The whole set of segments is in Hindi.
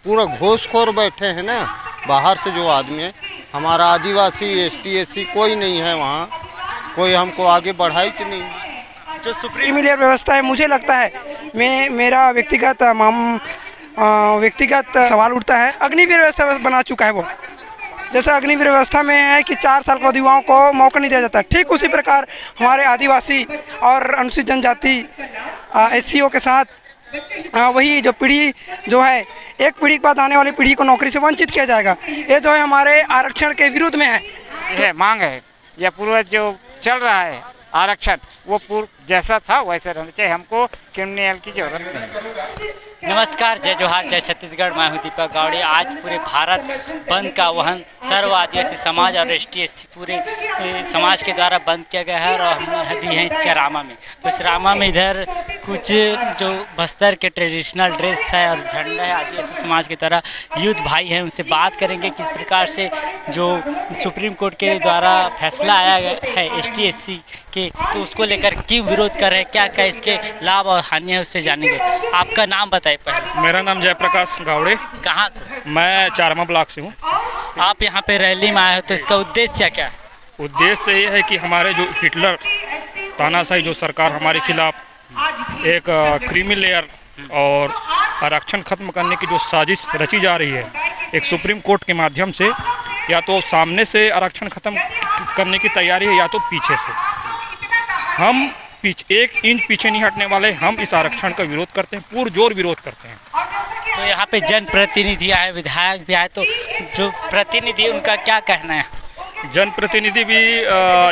पूरा घूसखोर बैठे हैं ना, बाहर से जो आदमी है। हमारा आदिवासी ST SC कोई नहीं है वहाँ, कोई हमको आगे बढ़ाई च नहीं। जो सुप्रीम लेयर व्यवस्था है, मुझे लगता है मेरा व्यक्तिगत सवाल उठता है, अग्निवीर व्यवस्था बना चुका है वो। जैसा अग्निवीर व्यवस्था में है कि 4 साल के बाद युवाओं को मौका नहीं दिया जाता, ठीक उसी प्रकार हमारे आदिवासी और अनुसूचित जनजाति SCO के साथ वही जो पीढ़ी जो है, एक पीढ़ी के बाद आने वाली पीढ़ी को नौकरी से वंचित किया जाएगा। ये जो है हमारे आरक्षण के विरुद्ध में है। मांग है या पूर्व जो चल रहा है आरक्षण, वो पूर्व जैसा था वैसे रहना चाहिए, हमको क्रिमिनल की जरूरत नहीं। नमस्कार, जय जोहार, जय छत्तीसगढ़। मैं हूं दीपक गावड़े। आज पूरे भारत बंद का वहन सर्व आदिवासी समाज और ST SC पूरे समाज के द्वारा बंद किया गया है। और हम भी हैं चरामा में। तो चरामा में इधर कुछ जो बस्तर के ट्रेडिशनल ड्रेस है और झंडा है आदिवासी समाज की तरह, यूथ भाई हैं, उनसे बात करेंगे किस प्रकार से जो सुप्रीम कोर्ट के द्वारा फैसला आया है ST SC के, तो उसको लेकर क्यों विरोध कर रहे हैं, क्या क्या इसके लाभ और हानि है, उससे जानेंगे। आपका नाम बताइए पहले। मेरा नाम जयप्रकाश गावड़े। कहाँ से? मैं चारमा ब्लॉक से हूँ। आप यहाँ पे रैली में आए हो, तो इसका उद्देश्य क्या है? उद्देश्य ये है कि हमारे जो हिटलर तानाशाही जो सरकार हमारे खिलाफ एक क्रीमी लेयर और आरक्षण खत्म करने की जो साजिश रची जा रही है, एक सुप्रीम कोर्ट के माध्यम से, या तो सामने से आरक्षण खत्म करने की तैयारी है या तो पीछे से। हम 1 इंच पीछे नहीं हटने वाले। हम इस आरक्षण का विरोध करते हैं, पुरजोर विरोध करते हैं। तो यहाँ पे जनप्रतिनिधि आए, विधायक भी आए, तो जो प्रतिनिधि उनका क्या कहना है? जनप्रतिनिधि भी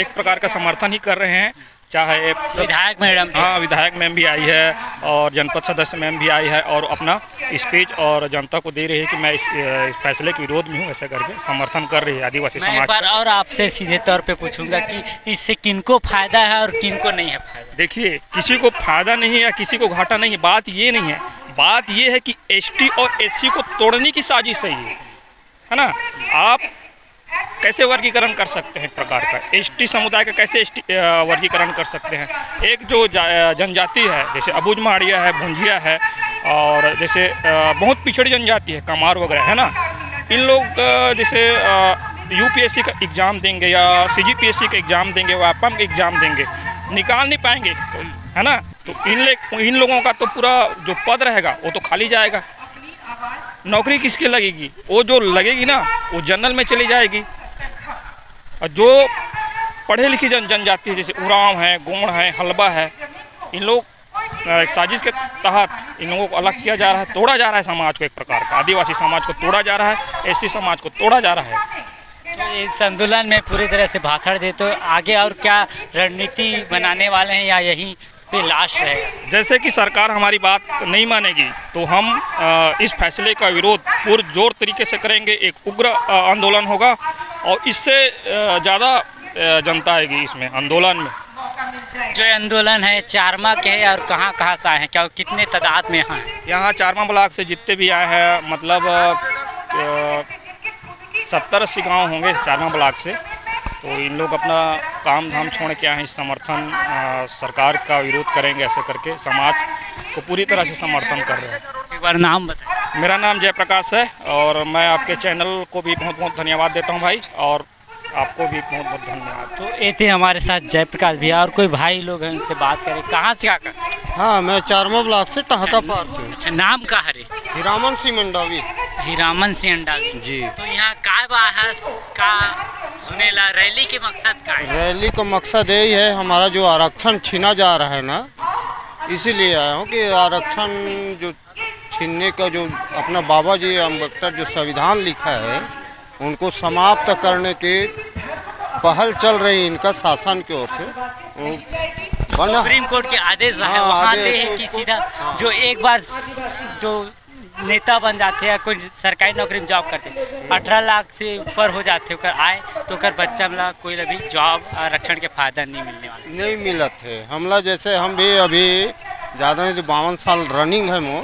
एक प्रकार का समर्थन ही कर रहे हैं, चाहे विधायक मैडम, हाँ विधायक मैम भी आई है और जनपद सदस्य मैम भी आई है और अपना स्पीच और जनता को दे रही है कि मैं इस फैसले के विरोध में हूँ, ऐसा करके समर्थन कर रही है आदिवासी समाज। एक बार और आपसे सीधे तौर पे पूछूंगा कि इससे किनको फायदा है और किनको नहीं है फायदा? देखिए, किसी को फायदा नहीं है या किसी को घाटा नहीं है, बात ये नहीं है। बात ये है कि ST और SC को तोड़ने की साजिश है ना। आप कैसे वर्गीकरण कर सकते हैं प्रकार का, ST समुदाय का कैसे वर्गीकरण कर सकते हैं? एक जो जनजाति है, जैसे अबुझ माड़िया है, भुंजिया है, और जैसे बहुत पिछड़ी जनजाति है, कमार वगैरह है ना, इन लोग जैसे UPSC का एग्ज़ाम देंगे या CGPSC का एग्ज़ाम देंगे, WAPM का एग्ज़ाम देंगे, निकाल नहीं पाएंगे, है ना। तो इन लोगों का तो पूरा जो पद रहेगा वो तो खाली जाएगा। नौकरी किसकी लगेगी? वो जो लगेगी ना, वो जनरल में चली जाएगी। और जो पढ़े लिखी जनजाति जैसे उरांव है, गोंड है, हलबा है, इन लोग एक साजिश के तहत इन लोगों को अलग किया जा रहा है, तोड़ा जा रहा है समाज को। एक प्रकार का आदिवासी समाज को तोड़ा जा रहा है, SC समाज को तोड़ा जा रहा है। तो इस आंदोलन में पूरी तरह से भाषण दे, तो आगे और क्या रणनीति बनाने वाले हैं या यही पे लाश रहेगा? जैसे कि सरकार हमारी बात नहीं मानेगी तो हम इस फैसले का विरोध पुरजोर तरीके से करेंगे। एक उग्र आंदोलन होगा और इससे ज़्यादा जनता आएगी इसमें आंदोलन में। जो आंदोलन है चारमा के है और कहाँ से आए हैं, क्या कितने तादाद में यहाँ चारमा ब्लॉक से जितने भी आए हैं, मतलब 70-80 गाँव होंगे चारमा ब्लॉक से। तो इन लोग अपना काम धाम छोड़ के आए हैं, समर्थन सरकार का विरोध करेंगे, ऐसे करके समाज को पूरी तरह से समर्थन कर रहे हैं। एक बार नाम बताएं। मेरा नाम जयप्रकाश है और मैं आपके चैनल को भी बहुत बहुत धन्यवाद देता हूं भाई, और आपको भी बहुत बहुत धन्यवाद। तो ये थे हमारे साथ जयप्रकाश भैया, और कोई भाई लोग हैं उनसे बात करें। कहाँ से आकर? हाँ, मैं चारमा ब्लॉक से, टहका पार से। अच्छा, नाम का है? हीरामन सिंह मंडावी। हीरामन सिंह मंडावी जी। तो यहाँ का सुनेला रैली के मकसद का है? रैली का मकसद यही है, हमारा जो आरक्षण छीना जा रहा है ना, इसीलिए आया हूँ कि आरक्षण जो छीनने का जो अपना बाबा जी अम्बेडकर जो संविधान लिखा है, उनको समाप्त करने की पहल चल रही इनका शासन की ओर से। सुप्रीम कोर्ट के आदेश है, वहाँ है कि सीधा जो एक बार जो नेता बन जाते हैं, कोई सरकारी नौकरी में जॉब करते, 18 लाख से ऊपर हो जाते होकर आए तो कर बच्चा मिला कोई भी जॉब आरक्षण के फायदा नहीं मिलने वाला, नहीं मिला थे। हमला जैसे हम भी अभी ज़्यादा नहीं तो 52 साल रनिंग है मोर,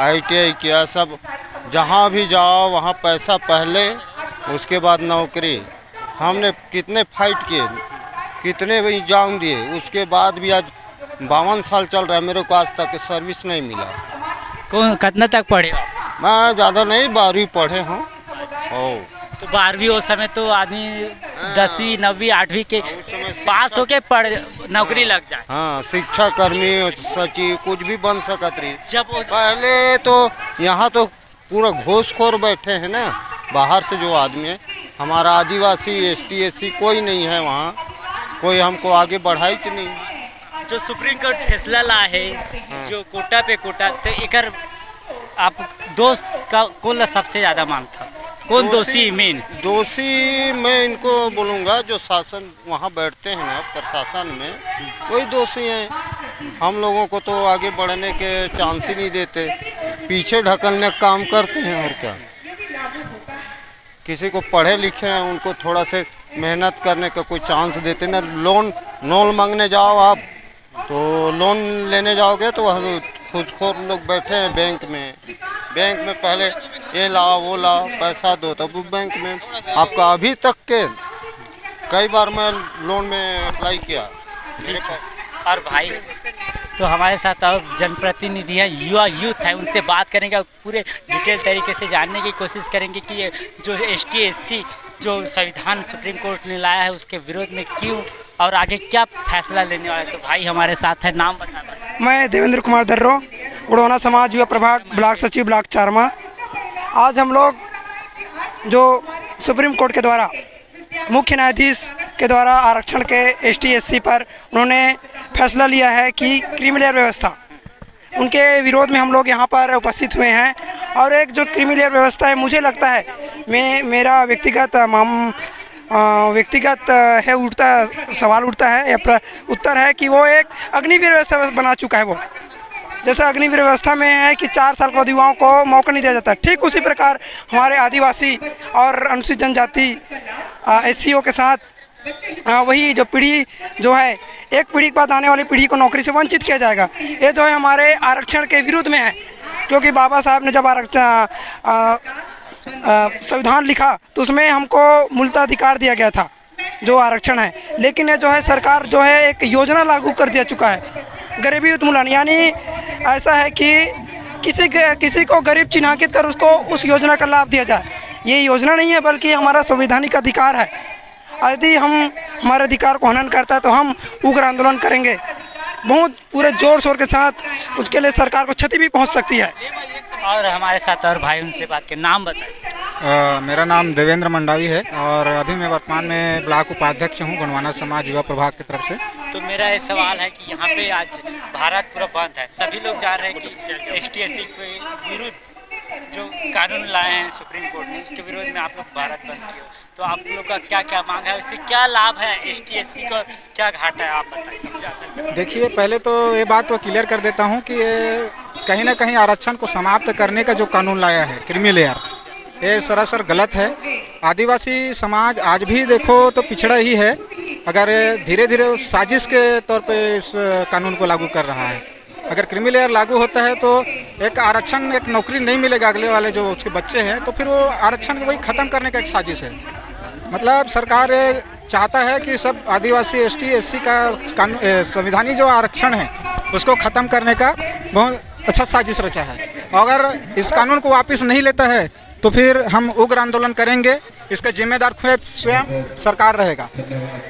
ITI किया, सब जहाँ भी जाओ वहाँ पैसा पहले, उसके बाद नौकरी। हमने कितने फाइट किए, कितने भी एग्जाम दिए, उसके बाद भी आज 52 साल चल रहा है, मेरे को आज तक सर्विस नहीं मिला। कौन कितना तक पढ़े? मैं ज़्यादा नहीं, 12वीं पढ़े हूँ। ओ तो 12वीं उस समय तो आदमी 10वीं 9वीं 8वीं के पास होके पढ़ नौकरी लग जाए। हाँ, शिक्षा कर्मी सचिव कुछ भी बन सकत रही। जब वो पहले तो यहाँ तो पूरा घूसखोर बैठे हैं ना, बाहर से जो आदमी है। हमारा आदिवासी ST SC कोई नहीं है वहाँ, कोई हमको आगे बढ़ाई च नहीं। जो सुप्रीम कोर्ट फैसला ला है, जो कोटा पे कोटा, तो एकर आप दोस्त का कौन सबसे ज़्यादा मानता, कौन दोषी मेन? दोषी मैं इनको बोलूँगा जो शासन वहाँ बैठते हैं ना, प्रशासन में, वही दोषी हैं। हम लोगों को तो आगे बढ़ने के चांस ही नहीं देते, पीछे ढकलने का काम करते हैं। और क्या, किसी को पढ़े लिखे हैं उनको थोड़ा से मेहनत करने का कोई चांस देते ना। लोन मांगने जाओ आप तो लोन लेने जाओगे तो वह घूसखोर लोग बैठे हैं बैंक में पहले ये लाओ वो लाओ, पैसा दो, तब वो बैंक में आपका। अभी तक के कई बार मैं लोन में अप्लाई किया मेरे पास। और भाई तो हमारे साथ और जनप्रतिनिधि हैं, युवा यूथ है, उनसे बात करेंगे और पूरे डिटेल तरीके से जानने की कोशिश करेंगे कि ये जो ST SC जो संविधान सुप्रीम कोर्ट ने लाया है उसके विरोध में क्यों और आगे क्या फैसला लेने वाला है। तो भाई हमारे साथ है, नाम बताना। मैं देवेंद्र कुमार दर्रो, गुड़ोना समाज युवा प्रभाग ब्लॉक सचिव ब्लॉक चारमा। आज हम लोग जो सुप्रीम कोर्ट के द्वारा मुख्य न्यायाधीश के द्वारा आरक्षण के ST SC पर उन्होंने फैसला लिया है कि क्रीमी लेयर व्यवस्था, उनके विरोध में हम लोग यहाँ पर उपस्थित हुए हैं। और एक जो क्रीमी लेयर व्यवस्था है, मुझे लगता है मेरा व्यक्तिगत है उठता सवाल उठता है या उत्तर है कि वो एक अग्निवीर व्यवस्था बना चुका है। वो जैसा अग्निवीर व्यवस्था में है कि 4 साल के बाद युवाओं को मौका नहीं दिया जाता, ठीक उसी प्रकार हमारे आदिवासी और अनुसूचित जनजाति SCO के साथ वही जो पीढ़ी जो है, एक पीढ़ी के बाद आने वाली पीढ़ी को नौकरी से वंचित किया जाएगा। ये जो है हमारे आरक्षण के विरुद्ध में है, क्योंकि बाबा साहब ने जब आरक्षण संविधान लिखा तो उसमें हमको मूलतः अधिकार दिया गया था जो आरक्षण है। लेकिन ये जो है सरकार जो है एक योजना लागू कर दिया चुका है, गरीबी उन्मूलन, यानी ऐसा है कि किसी को गरीब चिन्हांकित कर उसको उस योजना का लाभ दिया जाए। ये योजना नहीं है बल्कि हमारा संवैधानिक अधिकार है। यदि हम हमारे अधिकार को हनन करता है तो हम उग्र आंदोलन करेंगे बहुत पूरे जोर शोर के साथ। उसके लिए सरकार को क्षति भी पहुंच सकती है। और हमारे साथ और भाई, उनसे बात के नाम बताइए। मेरा नाम देवेंद्र मंडावी है और अभी मैं वर्तमान में ब्लॉक उपाध्यक्ष हूँ गुणवाना समाज युवा प्रभाग की तरफ से। तो मेरा ये सवाल है कि यहाँ पे आज भारत पूरा बंद है, सभी लोग जा रहे हैं कि ST SC के विरुद्ध जो कानून लाए हैं सुप्रीम कोर्ट ने, उसके विरोध में आप लोग भारत बंद किए हो, तो आप लोग का क्या क्या मांग है, उससे क्या लाभ है, ST SC का क्या घाटा है, आप बताइए। देखिए, पहले तो ये बात तो क्लियर कर देता हूँ कि ये कहीं ना कहीं आरक्षण को समाप्त करने का जो कानून लाया है क्रीमी लेयर, ये सरासर गलत है। आदिवासी समाज आज भी देखो तो पिछड़ा ही है, अगर धीरे धीरे साजिश के तौर पे इस कानून को लागू कर रहा है। अगर क्रीमी लेयर लागू होता है तो एक आरक्षण, एक नौकरी नहीं मिलेगा अगले वाले जो उसके बच्चे हैं, तो फिर वो आरक्षण वही ख़त्म करने का एक साजिश है। मतलब सरकार चाहता है कि सब आदिवासी ST SC का संविधानिक जो आरक्षण है उसको ख़त्म करने का बहुत अच्छा साजिश रचा है। अगर इस कानून को वापस नहीं लेता है तो फिर हम उग्र आंदोलन करेंगे, इसका जिम्मेदार खुद स्वयं सरकार रहेगा।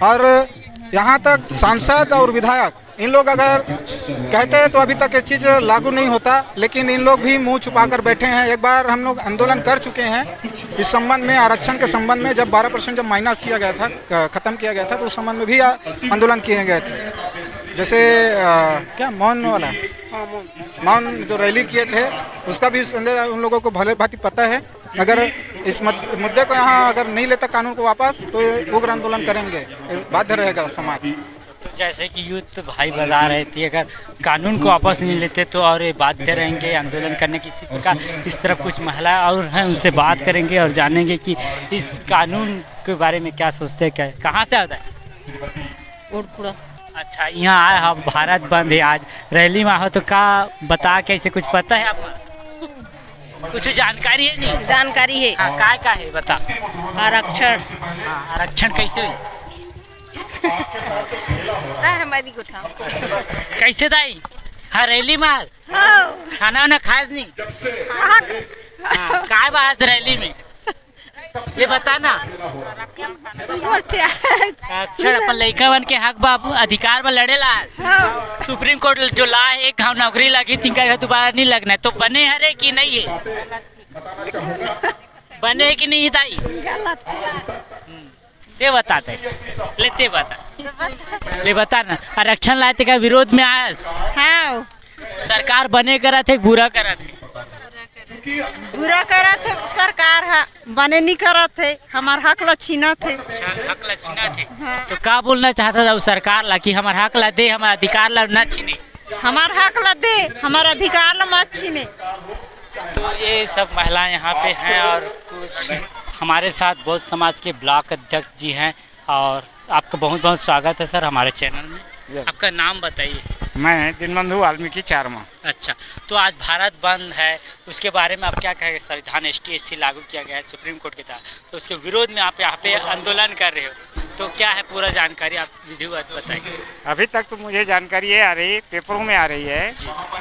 और यहाँ तक सांसद और विधायक इन लोग अगर कहते हैं तो अभी तक ये चीज़ लागू नहीं होता, लेकिन इन लोग भी मुंह छुपा कर बैठे हैं। एक बार हम लोग आंदोलन कर चुके हैं इस संबंध में, आरक्षण के संबंध में, जब 12% जब माइनस किया गया था, ख़त्म किया गया था, तो उस संबंध में भी आंदोलन किए गए थे। जैसे क्या मौन वाला मौन जो रैली किए थे उसका भी संदेश उन लोगों को भले भांति पता है। अगर इस मुद्दे को यहाँ अगर नहीं लेता कानून को वापस तो उग्र आंदोलन करेंगे, बाध्य रहेगा समाज। तो जैसे कि यूथ भाई बता रहे थे, अगर कानून को वापस नहीं लेते तो और ये बाध्य रहेंगे आंदोलन करने की। इसी प्रकार इस तरफ कुछ महिला और हैं, उनसे बात करेंगे और जानेंगे कि इस कानून के बारे में क्या सोचते हैं। क्या कहाँ से आता है? ओटपुरा। अच्छा, यहाँ आए हम, भारत बंद है, आज रैली में हो, तो क्या बता कैसे कुछ पता है आपको? कुछ जानकारी है? नहीं जानकारी है। हाँ, का है बता। आरक्षण। हाँ, आरक्षण कैसे हुई? हमारी कैसे दाई? हाँ, रैली मार। हाँ। खाना वाना खास नहीं? हाँ, काय बात रैली में ये बता ना। आरक्षण अपन लड़का बन के हक बाप अधिकार में लड़ेला। सुप्रीम कोर्ट जो ला है, एक घाव नौकरी लगी तिनका दोबारा नहीं लगना है, तो बने हरे कि नहीं है? बने है कि नहीं ताई? ते बताते लेते बता ले बता ना। आरक्षण लाए थे का विरोध में आया? हाँ सरकार बने करा थे बुरा करा थे? बुरा करा थे सरकार है, बने नहीं करा थे, हमार हक ला छीना थे। हक ला छीना थे। तो क्या बोलना चाहता था उस सरकार ला कि हमारा हक ला दे, हमारा अधिकार ला न छीने? हमार हक ला दे, हमारा अधिकार ला मत छीने। तो ये सब महिलाएं यहाँ पे हैं और कुछ हमारे साथ बहुत समाज के ब्लॉक अध्यक्ष जी हैं, और आपका बहुत बहुत स्वागत है सर हमारे चैनल में। आपका नाम बताइए। मैं दीनबंधु वाल्मीकि चारमा। अच्छा, तो आज भारत बंद है, उसके बारे में आप क्या कहेंगे? संविधान ST/SC लागू किया गया है सुप्रीम कोर्ट के तहत, तो उसके विरोध में आप यहाँ पे आंदोलन कर रहे हो, तो क्या है पूरा जानकारी आप विधिवत बताइए। अभी तक तो मुझे जानकारी ये आ रही, पेपरों में आ रही है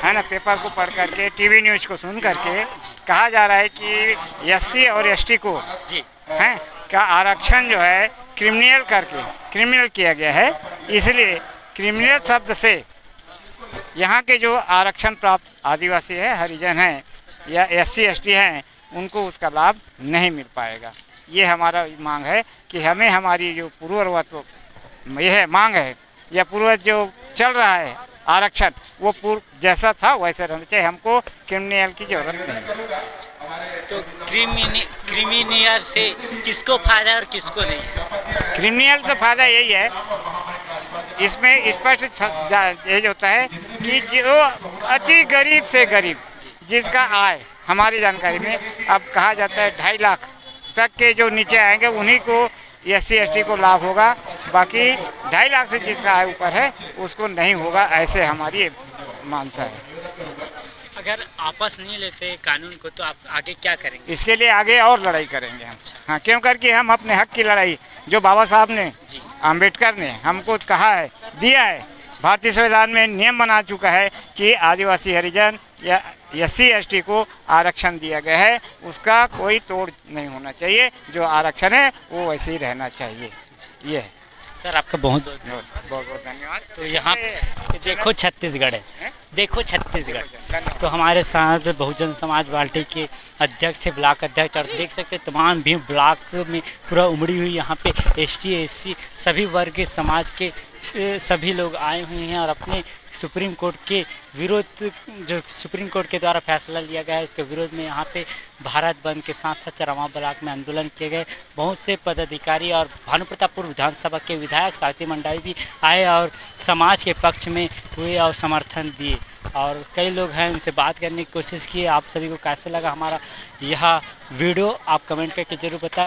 ना। पेपर को पढ़ करके, टीवी न्यूज़ को सुन करके कहा जा रहा है कि SC और ST को जी हैं का आरक्षण जो है क्रिमिनल किया गया है, इसलिए क्रिमिनल शब्द से यहाँ के जो आरक्षण प्राप्त आदिवासी है, हरिजन हैं या SC/ST हैं, उनको उसका लाभ नहीं मिल पाएगा। ये हमारा मांग है कि हमें हमारी जो पूर्ववत यह मांग है या पूर्वज जो चल रहा है आरक्षण, वो पूर्व जैसा था वैसे रहना चाहिए। हमको क्रिमिनल की जरूरत नहीं। तो क्रिमिनल से किसको फायदा है और किसको नहीं? क्रिमिनल से फायदा यही है, इसमें स्पष्ट ये होता है कि जो अति गरीब से गरीब जिसका आय हमारी जानकारी में अब कहा जाता है 2.5 लाख तक के जो नीचे आएंगे उन्हीं को SC/ST को लाभ होगा, बाकी 2.5 लाख से जिसका आय ऊपर है उसको नहीं होगा, ऐसे हमारी मानसा है। अगर आपस नहीं लेते कानून को तो आप आगे क्या करेंगे? इसके लिए आगे और लड़ाई करेंगे हम। हाँ, क्यों करके हम अपने हक की लड़ाई जो बाबा साहब ने, आम्बेडकर ने हमको कहा है, दिया है, भारतीय संविधान में नियम बना चुका है कि आदिवासी हरिजन या SC/ST को आरक्षण दिया गया है, उसका कोई तोड़ नहीं होना चाहिए। जो आरक्षण है वो वैसे ही रहना चाहिए। ये है सर, आपका बहुत बहुत धन्यवाद। तो यहाँ देखो छत्तीसगढ़ है, देखो छत्तीसगढ़। तो हमारे साथ बहुजन समाज पार्टी के अध्यक्ष है, ब्लॉक अध्यक्ष, और देख सकते हैं तमाम भी ब्लॉक में पूरा उमड़ी हुई यहाँ पे ST/SC सभी वर्ग के समाज के सभी लोग आए हुए हैं और अपने सुप्रीम कोर्ट के विरोध, जो सुप्रीम कोर्ट के द्वारा फैसला लिया गया है उसके विरोध में यहाँ पे भारत बंद के साथ साथ चरवाहा ब्लॉक में आंदोलन किए गए। बहुत से पदाधिकारी और भानुप्रतापपुर विधानसभा के विधायक साथी मंडावी भी आए और समाज के पक्ष में हुए और समर्थन दिए, और कई लोग हैं उनसे बात करने की कोशिश की। आप सभी को कैसे लगा हमारा यह वीडियो आप कमेंट करके जरूर बताएं।